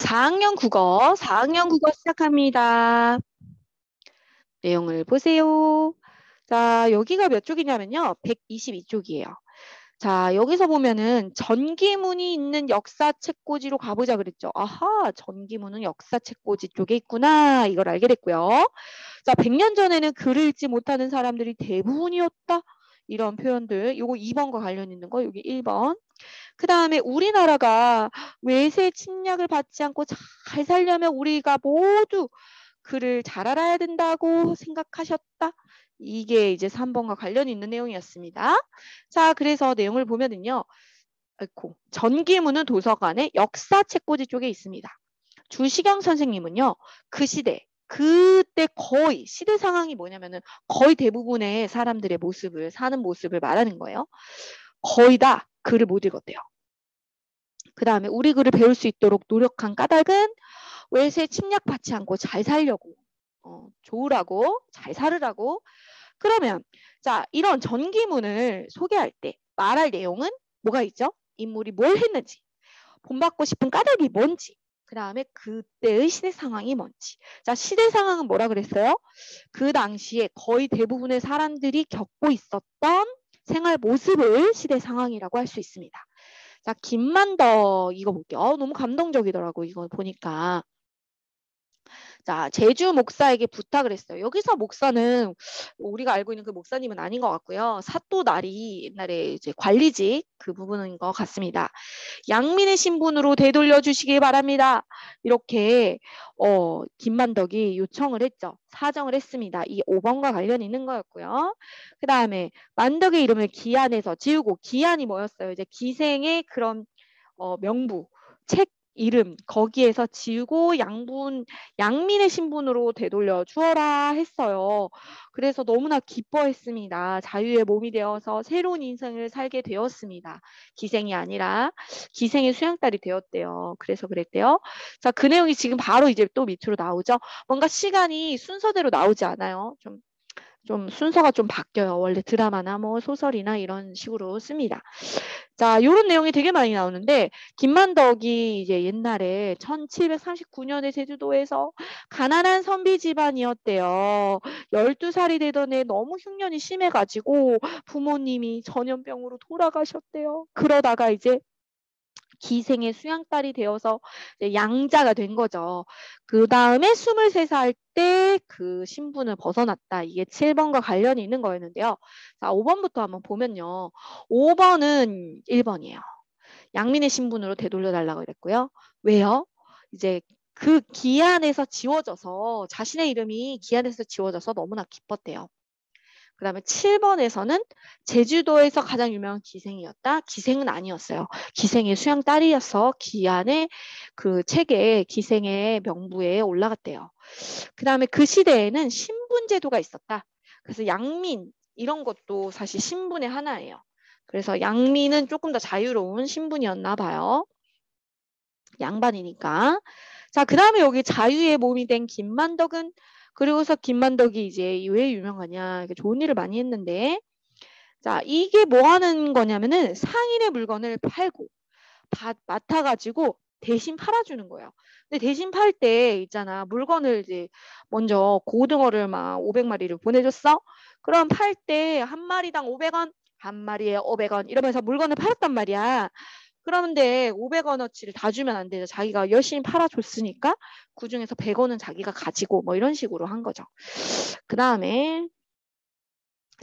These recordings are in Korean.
4학년 국어 시작합니다. 내용을 보세요. 자, 여기가 몇 쪽이냐면요. 122쪽이에요. 자, 여기서 보면은 전기문이 있는 역사책꽂이로 가보자 그랬죠. 아하, 전기문은 역사책꽂이 쪽에 있구나. 이걸 알게 됐고요. 자, 100년 전에는 글을 읽지 못하는 사람들이 대부분이었다. 이런 표현들. 요거 2번과 관련 있는 거. 여기 1번. 그 다음에 우리나라가 외세 침략을 받지 않고 잘 살려면 우리가 모두 글을 잘 알아야 된다고 생각하셨다. 이게 이제 3번과 관련이 있는 내용이었습니다. 자, 그래서 내용을 보면은요. 아이고, 전기문은 도서관의 역사책꽂이 쪽에 있습니다. 주시경 선생님은요. 그 시대, 그때 거의 시대 상황이 뭐냐면은 거의 대부분의 사람들의 모습을 사는 모습을 말하는 거예요. 거의 다 글을 못 읽었대요. 그 다음에 우리 글을 배울 수 있도록 노력한 까닭은 외세 침략받지 않고 잘 살려고, 좋으라고, 잘 살으라고. 그러면 자, 이런 전기문을 소개할 때 말할 내용은 뭐가 있죠? 인물이 뭘 했는지, 본받고 싶은 까닭이 뭔지, 그 다음에 그때의 시대 상황이 뭔지. 자, 시대 상황은 뭐라 그랬어요? 그 당시에 거의 대부분의 사람들이 겪고 있었던 생활 모습을 시대 상황이라고 할 수 있습니다. 자, 김만덕 이거 볼게요. 너무 감동적이더라고 이거 보니까. 자, 제주 목사에게 부탁을 했어요. 여기서 목사는 우리가 알고 있는 그 목사님은 아닌 것 같고요. 사또날이 옛날에 이제 관리직 그 부분인 것 같습니다. 양민의 신분으로 되돌려 주시기 바랍니다. 이렇게 김만덕이 요청을 했죠. 사정을 했습니다. 이 5번과 관련이 있는 거였고요. 그 다음에 만덕의 이름을 기안에서 지우고, 기안이 뭐였어요? 이제 기생의 그런 명부, 책 이름 거기에서 지우고 양민의 신분으로 되돌려 주어라 했어요. 그래서 너무나 기뻐했습니다. 자유의 몸이 되어서 새로운 인생을 살게 되었습니다. 기생이 아니라 기생의 수양딸이 되었대요. 그래서 그랬대요. 자, 그 내용이 지금 바로 이제 또 밑으로 나오죠. 뭔가 시간이 순서대로 나오지 않아요. 좀 순서가 좀 바뀌어요. 원래 드라마나 뭐 소설이나 이런 식으로 씁니다. 자, 요런 내용이 되게 많이 나오는데, 김만덕이 이제 옛날에 1739년에 제주도에서 가난한 선비 집안이었대요. 12살이 되던 애 너무 흉년이 심해가지고 부모님이 전염병으로 돌아가셨대요. 그러다가 이제 기생의 수양딸이 되어서 양자가 된 거죠. 그 다음에 23살 때 그 신분을 벗어났다. 이게 7번과 관련이 있는 거였는데요. 자, 5번부터 한번 보면요. 5번은 1번이에요. 양민의 신분으로 되돌려달라고 그랬고요. 왜요? 이제 그 기한에서 지워져서 자신의 이름이 기한에서 지워져서 너무나 기뻤대요. 그 다음에 7번에서는 제주도에서 가장 유명한 기생이었다. 기생은 아니었어요. 기생의 수양 딸이어서 기안의 그 책에 기생의 명부에 올라갔대요. 그 다음에 그 시대에는 신분제도가 있었다. 그래서 양민 이런 것도 사실 신분의 하나예요. 그래서 양민은 조금 더 자유로운 신분이었나 봐요. 양반이니까. 자, 그 다음에 여기 자유의 몸이 된 김만덕은, 그리고서 김만덕이 이제 왜 유명하냐, 좋은 일을 많이 했는데, 자, 이게 뭐 하는 거냐면은 상인의 물건을 팔고 맡아가지고 대신 팔아주는 거예요. 근데 대신 팔 때 있잖아, 물건을 이제 먼저 고등어를 막 500마리를 보내줬어. 그럼 팔 때 한 마리당 500원, 한 마리에 500원 이러면서 물건을 팔았단 말이야. 그런데 500원어치를 다 주면 안 되죠. 자기가 열심히 팔아줬으니까 그중에서 100원은 자기가 가지고 뭐 이런 식으로 한 거죠. 그 다음에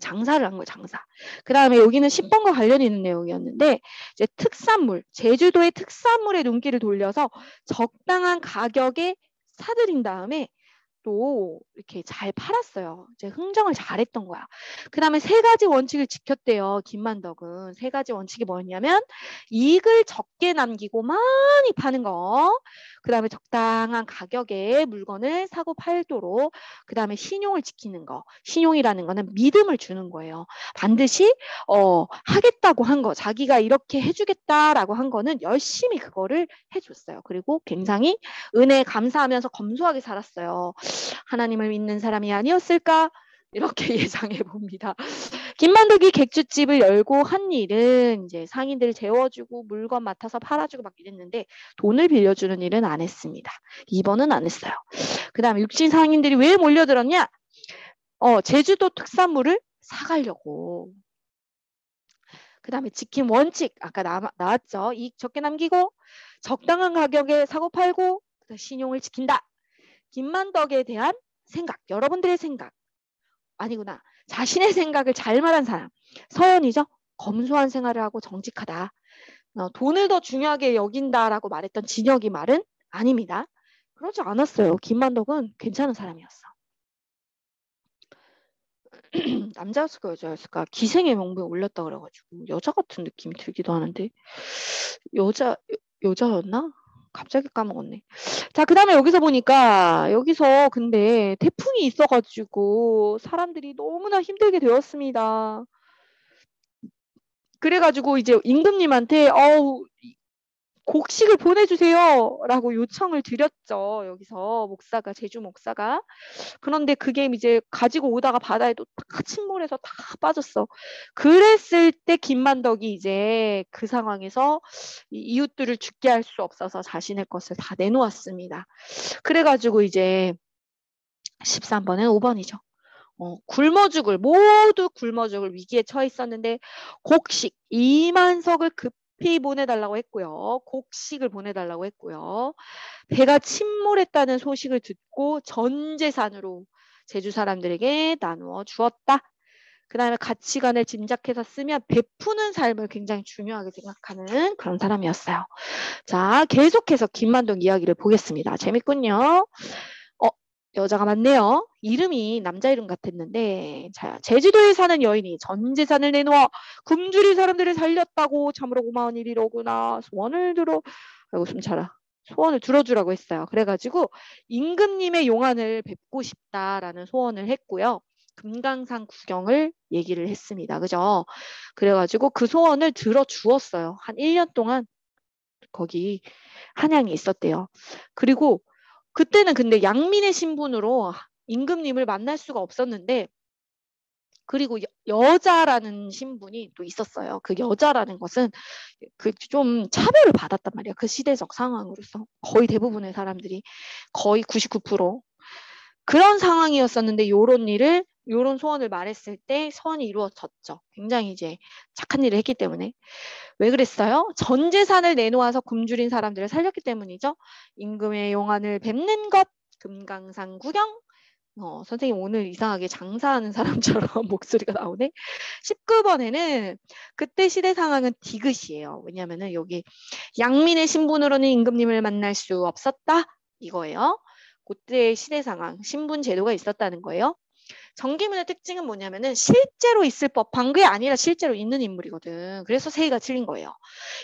장사를 한 거예요, 장사. 그 다음에 여기는 10번과 관련이 있는 내용이었는데, 이제 특산물, 제주도의 특산물에 눈길을 돌려서 적당한 가격에 사들인 다음에 또 이렇게 잘 팔았어요. 이제 흥정을 잘했던 거야. 그 다음에 세 가지 원칙을 지켰대요. 김만덕은. 세 가지 원칙이 뭐였냐면 이익을 적게 남기고 많이 파는 거. 그 다음에 적당한 가격에 물건을 사고 팔도록. 그 다음에 신용을 지키는 거. 신용이라는 거는 믿음을 주는 거예요. 반드시 하겠다고 한 거. 자기가 이렇게 해주겠다라고 한 거는 열심히 그거를 해줬어요. 그리고 굉장히 은혜에 감사하면서 검소하게 살았어요. 하나님을 믿는 사람이 아니었을까? 이렇게 예상해 봅니다. 김만덕이 객주집을 열고 한 일은 이제 상인들 재워주고 물건 맡아서 팔아주고 막 이랬는데 돈을 빌려주는 일은 안 했습니다. 2번은 안 했어요. 그 다음에 육신 상인들이 왜 몰려들었냐? 제주도 특산물을 사가려고. 그 다음에 지킨 원칙 아까 나왔죠. 이익 적게 남기고 적당한 가격에 사고 팔고 신용을 지킨다. 김만덕에 대한 생각, 여러분들의 생각 아니구나. 자신의 생각을 잘 말한 사람. 서연이죠. 검소한 생활을 하고 정직하다. 돈을 더 중요하게 여긴다라고 말했던 진혁이 말은 아닙니다. 그러지 않았어요. 김만덕은 괜찮은 사람이었어. 남자였을까 여자였을까? 기생의 명부에 올렸다 그래가지고 여자 같은 느낌이 들기도 하는데 여자였나? 갑자기 까먹었네. 자, 그 다음에 여기서 보니까 여기서 근데 태풍이 있어가지고 사람들이 너무나 힘들게 되었습니다. 그래가지고 이제 임금님한테 곡식을 보내주세요 라고 요청을 드렸죠. 여기서 목사가 제주 목사가. 그런데 그게 이제 가지고 오다가 바다에 또 다 침몰해서 다 빠졌어. 그랬을 때 김만덕이 이제 그 상황에서 이웃들을 죽게 할 수 없어서 자신의 것을 다 내놓았습니다. 그래가지고 이제 13번은 5번이죠. 모두 굶어 죽을 위기에 처해 있었는데 곡식 2만 석을 급히 보내달라고 했고요. 곡식을 보내달라고 했고요. 배가 침몰했다는 소식을 듣고 전 재산으로 제주 사람들에게 나누어 주었다. 그 다음에 가치관을 짐작해서 쓰면 베푸는 삶을 굉장히 중요하게 생각하는 그런 사람이었어요. 자, 계속해서 김만동 이야기를 보겠습니다. 재밌군요. 여자가 많네요. 이름이 남자 이름 같았는데 자, 제주도에 사는 여인이 전 재산을 내놓아 굶주린 사람들을 살렸다고 참으로 고마운 일이로구나. 아이고 숨차라. 소원을 들어주라고 했어요. 그래가지고 임금님의 용안을 뵙고 싶다라는 소원을 했고요. 금강산 구경을 얘기를 했습니다. 그죠? 그래가지고 그 소원을 들어주었어요. 한 1년 동안 거기 한양에 있었대요. 그리고 그때는 근데 양민의 신분으로 임금님을 만날 수가 없었는데 그리고 여자라는 신분이 또 있었어요. 그 여자라는 것은 그 좀 차별을 받았단 말이야. 그 시대적 상황으로서 거의 대부분의 사람들이 거의 99% 그런 상황이었었는데 요런 소원을 말했을 때 소원이 이루어졌죠. 굉장히 이제 착한 일을 했기 때문에. 왜 그랬어요? 전 재산을 내놓아서 굶주린 사람들을 살렸기 때문이죠. 임금의 용안을 뵙는 것, 금강산 구경. 선생님 오늘 이상하게 장사하는 사람처럼 목소리가 나오네. 19번에는 그때 시대 상황은 디귿이에요. 왜냐면은 여기 양민의 신분으로는 임금님을 만날 수 없었다. 이거예요. 그때의 시대 상황, 신분 제도가 있었다는 거예요. 정기문의 특징은 뭐냐면은 실제로 있을 법한 게 아니라 실제로 있는 인물이거든. 그래서 세희가 틀린 거예요.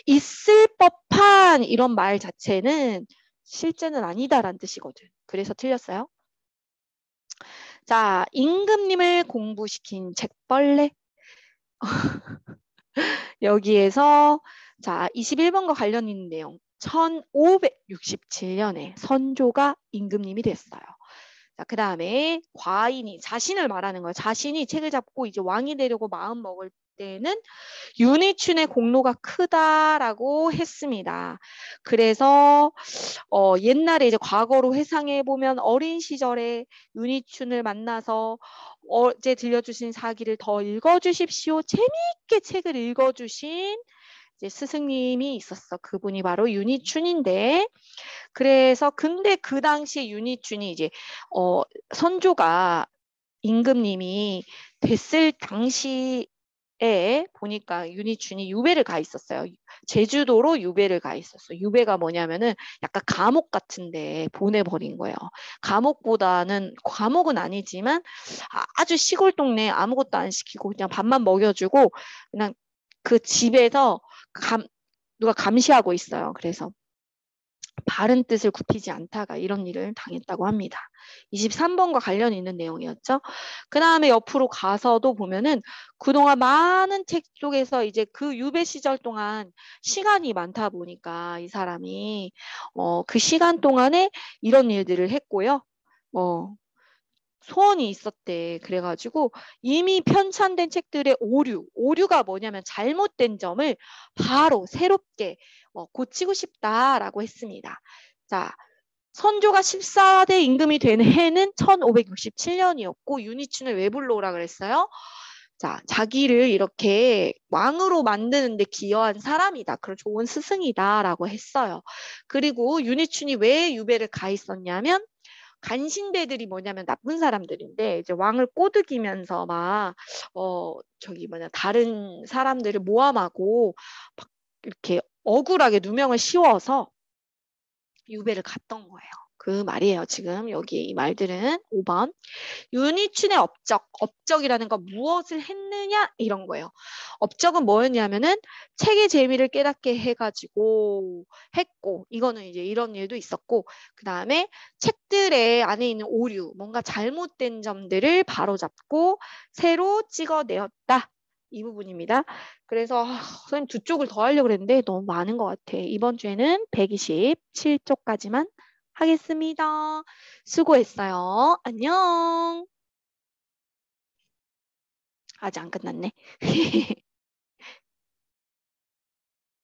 있을 법한 이런 말 자체는 실제는 아니다라는 뜻이거든. 그래서 틀렸어요. 자, 임금님을 공부시킨 책벌레. 여기에서 자 21번과 관련 있는 내용. 1567년에 선조가 임금님이 됐어요. 자, 그 다음에 과인이 자신을 말하는 거예요. 자신이 책을 잡고 이제 왕이 되려고 마음 먹을 때는 윤희춘의 공로가 크다라고 했습니다. 그래서 옛날에 이제 과거로 회상해 보면 어린 시절에 윤희춘을 만나서 어제 들려주신 사기를 더 읽어주십시오. 재미있게 책을 읽어주신 이제 스승님이 있었어. 그분이 바로 윤희춘인데 그래서 근데 그 당시에 윤희춘이 이제 선조가 임금님이 됐을 당시에 보니까 윤희춘이 유배를 가 있었어요. 제주도로 유배를 가 있었어. 유배가 뭐냐면은 약간 감옥 같은데 보내버린 거예요. 감옥은 아니지만 아주 시골 동네 아무것도 안 시키고 그냥 밥만 먹여주고 그냥 그 집에서 누가 감시하고 있어요. 그래서 바른 뜻을 굽히지 않다가 이런 일을 당했다고 합니다. 23번과 관련 있는 내용이었죠. 그 다음에 옆으로 가서도 보면은 그동안 많은 책 속에서 이제 그 유배 시절 동안 시간이 많다 보니까 이 사람이 그 시간 동안에 이런 일들을 했고요. 소원이 있었대. 그래가지고 이미 편찬된 책들의 오류가 뭐냐면 잘못된 점을 바로 새롭게 고치고 싶다라고 했습니다. 자, 선조가 14대 임금이 된 해는 1567년이었고 윤희춘을 왜 불러오라 그랬어요? 자, 자기를 이렇게 왕으로 만드는데 기여한 사람이다. 그런 좋은 스승이다라고 했어요. 그리고 윤희춘이 왜 유배를 가 있었냐면 간신배들이 뭐냐면 나쁜 사람들인데 이제 왕을 꼬드기면서 막 저기 뭐냐 다른 사람들을 모함하고 막 이렇게 억울하게 누명을 씌워서 유배를 갔던 거예요. 그 말이에요. 지금 여기 이 말들은 5번. 윤희춘의 업적이라는 건 무엇을 했느냐 이런 거예요. 업적은 뭐였냐면은 책의 재미를 깨닫게 해가지고 했고 이거는 이제 이런 일도 있었고 그 다음에 책들의 안에 있는 오류 뭔가 잘못된 점들을 바로잡고 새로 찍어내었다. 이 부분입니다. 그래서 선생님 두 쪽을 더 하려고 그랬는데 너무 많은 것 같아. 이번 주에는 127쪽까지만 하겠습니다. 수고했어요. 안녕. 아직 안 끝났네.